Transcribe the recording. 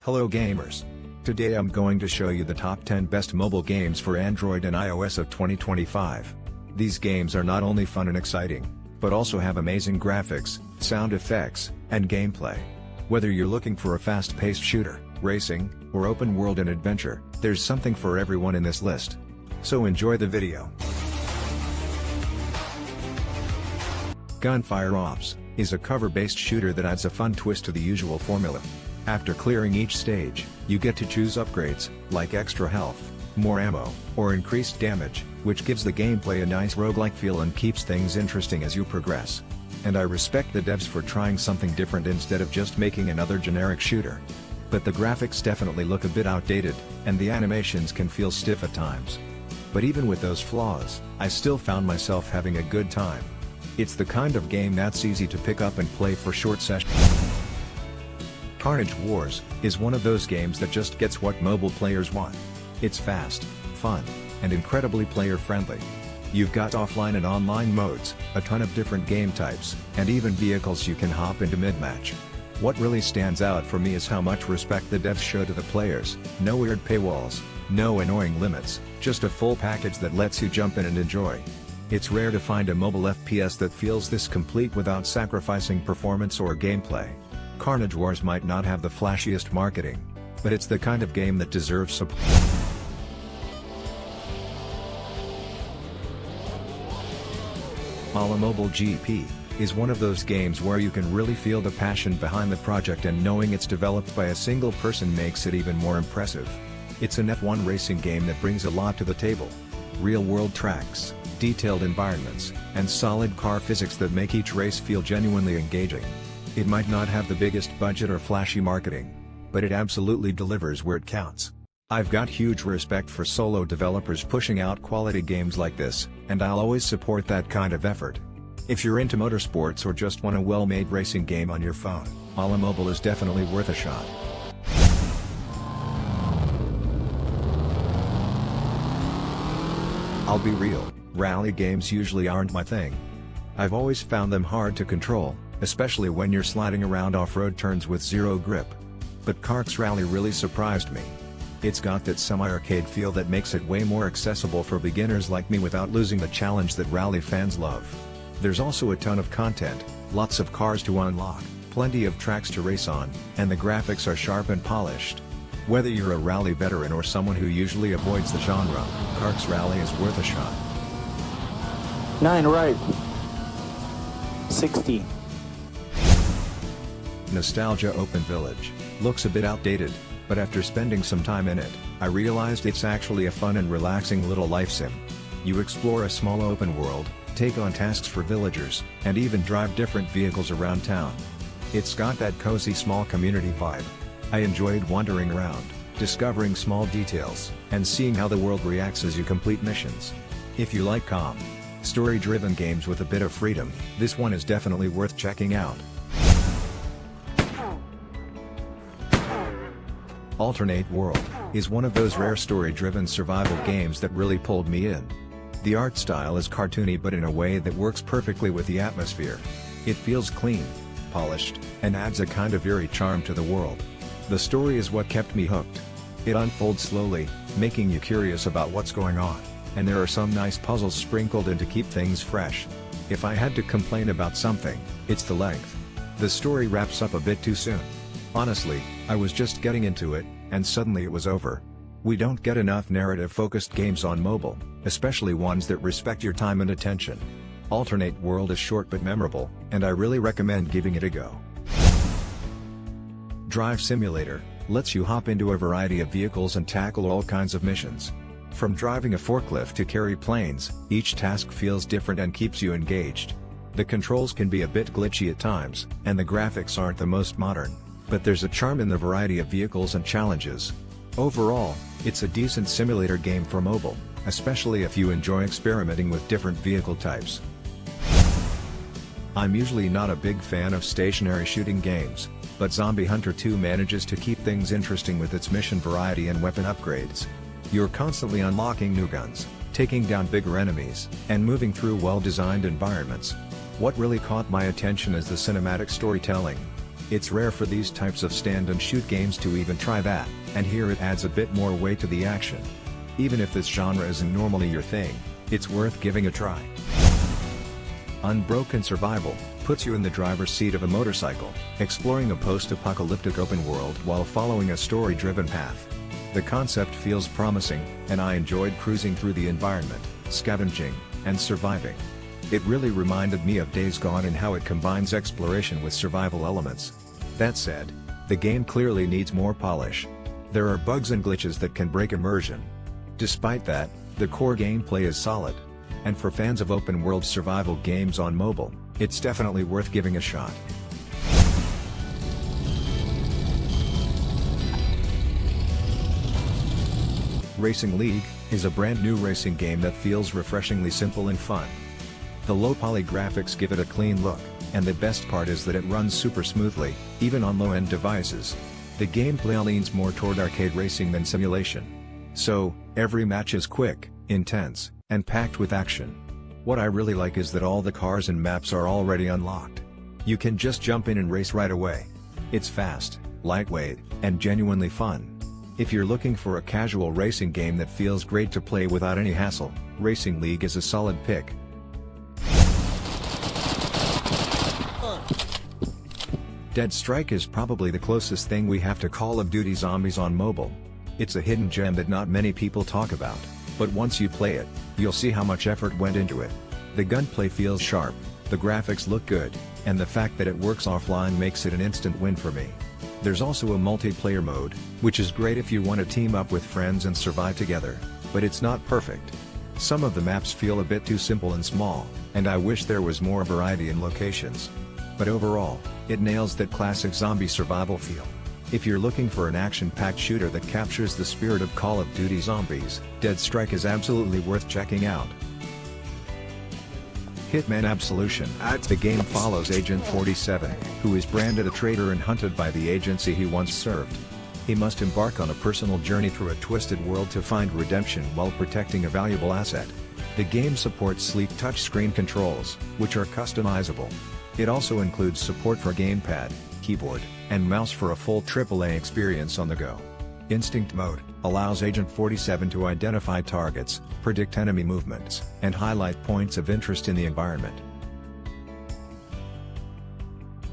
Hello gamers. Today I'm going to show you the top 10 best mobile games for Android and iOS of 2025. These games are not only fun and exciting, but also have amazing graphics, sound effects, and gameplay. Whether you're looking for a fast-paced shooter, racing, or open world and adventure, there's something for everyone in this list. So enjoy the video. Gunfire Ops is a cover-based shooter that adds a fun twist to the usual formula. After clearing each stage, you get to choose upgrades, like extra health, more ammo, or increased damage, which gives the gameplay a nice roguelike feel and keeps things interesting as you progress. And I respect the devs for trying something different instead of just making another generic shooter. But the graphics definitely look a bit outdated, and the animations can feel stiff at times. But even with those flaws, I still found myself having a good time. It's the kind of game that's easy to pick up and play for short sessions. Carnage Wars is one of those games that just gets what mobile players want. It's fast, fun, and incredibly player-friendly. You've got offline and online modes, a ton of different game types, and even vehicles you can hop into mid-match. What really stands out for me is how much respect the devs show to the players. No weird paywalls, no annoying limits, just a full package that lets you jump in and enjoy. It's rare to find a mobile FPS that feels this complete without sacrificing performance or gameplay. Carnage Wars might not have the flashiest marketing, but it's the kind of game that deserves support. Alamo GP is one of those games where you can really feel the passion behind the project, and knowing it's developed by a single person makes it even more impressive. It's an F1 racing game that brings a lot to the table. Real-world tracks, detailed environments, and solid car physics that make each race feel genuinely engaging. It might not have the biggest budget or flashy marketing, but it absolutely delivers where it counts. I've got huge respect for solo developers pushing out quality games like this, and I'll always support that kind of effort. If you're into motorsports or just want a well-made racing game on your phone, Alamo Mobile is definitely worth a shot. I'll be real, rally games usually aren't my thing. I've always found them hard to control, especially when you're sliding around off-road turns with zero grip. But CarX Rally really surprised me. It's got that semi-arcade feel that makes it way more accessible for beginners like me without losing the challenge that rally fans love. There's also a ton of content, lots of cars to unlock, plenty of tracks to race on, and the graphics are sharp and polished. Whether you're a rally veteran or someone who usually avoids the genre, CarX Rally is worth a shot. 9 right. 60. Nostalgia Open Village looks a bit outdated, but after spending some time in it, I realized it's actually a fun and relaxing little life sim. You explore a small open world, take on tasks for villagers, and even drive different vehicles around town. It's got that cozy small community vibe. I enjoyed wandering around, discovering small details, and seeing how the world reacts as you complete missions. If you like calm, story-driven games with a bit of freedom, this one is definitely worth checking out. Alternate World is one of those rare story-driven survival games that really pulled me in. The art style is cartoony but in a way that works perfectly with the atmosphere. It feels clean, polished, and adds a kind of eerie charm to the world. The story is what kept me hooked. It unfolds slowly, making you curious about what's going on, and there are some nice puzzles sprinkled in to keep things fresh. If I had to complain about something, it's the length. The story wraps up a bit too soon. Honestly, I was just getting into it, and suddenly it was over. We don't get enough narrative-focused games on mobile, especially ones that respect your time and attention. Alternate World is short but memorable, and I really recommend giving it a go. Drive Simulator lets you hop into a variety of vehicles and tackle all kinds of missions. From driving a forklift to carry planes, each task feels different and keeps you engaged. The controls can be a bit glitchy at times, and the graphics aren't the most modern, but there's a charm in the variety of vehicles and challenges. Overall, it's a decent simulator game for mobile, especially if you enjoy experimenting with different vehicle types. I'm usually not a big fan of stationary shooting games, but Zombie Hunter 2 manages to keep things interesting with its mission variety and weapon upgrades. You're constantly unlocking new guns, taking down bigger enemies, and moving through well-designed environments. What really caught my attention is the cinematic storytelling. It's rare for these types of stand-and-shoot games to even try that, and here it adds a bit more weight to the action. Even if this genre isn't normally your thing, it's worth giving a try. Unbroken Survival puts you in the driver's seat of a motorcycle, exploring a post-apocalyptic open world while following a story-driven path. The concept feels promising, and I enjoyed cruising through the environment, scavenging, and surviving. It really reminded me of Days Gone in how it combines exploration with survival elements. That said, the game clearly needs more polish. There are bugs and glitches that can break immersion. Despite that, the core gameplay is solid. And for fans of open-world survival games on mobile, it's definitely worth giving a shot. Racing League is a brand new racing game that feels refreshingly simple and fun. The low-poly graphics give it a clean look, and the best part is that it runs super smoothly, even on low-end devices. The gameplay leans more toward arcade racing than simulation. So, every match is quick, intense, and packed with action. What I really like is that all the cars and maps are already unlocked. You can just jump in and race right away. It's fast, lightweight, and genuinely fun. If you're looking for a casual racing game that feels great to play without any hassle, Racing League is a solid pick. DeadStrike is probably the closest thing we have to Call of Duty Zombies on mobile. It's a hidden gem that not many people talk about, but once you play it, you'll see how much effort went into it. The gunplay feels sharp, the graphics look good, and the fact that it works offline makes it an instant win for me. There's also a multiplayer mode, which is great if you want to team up with friends and survive together, but it's not perfect. Some of the maps feel a bit too simple and small, and I wish there was more variety in locations. But overall, it nails that classic zombie survival feel. If you're looking for an action-packed shooter that captures the spirit of Call of Duty Zombies, DeadStrike is absolutely worth checking out. Hitman Absolution. The game follows Agent 47, who is branded a traitor and hunted by the agency he once served. He must embark on a personal journey through a twisted world to find redemption while protecting a valuable asset. The game supports sleek touchscreen controls, which are customizable. It also includes support for gamepad, keyboard, and mouse for a full AAA experience on the go. Instinct Mode allows Agent 47 to identify targets, predict enemy movements, and highlight points of interest in the environment.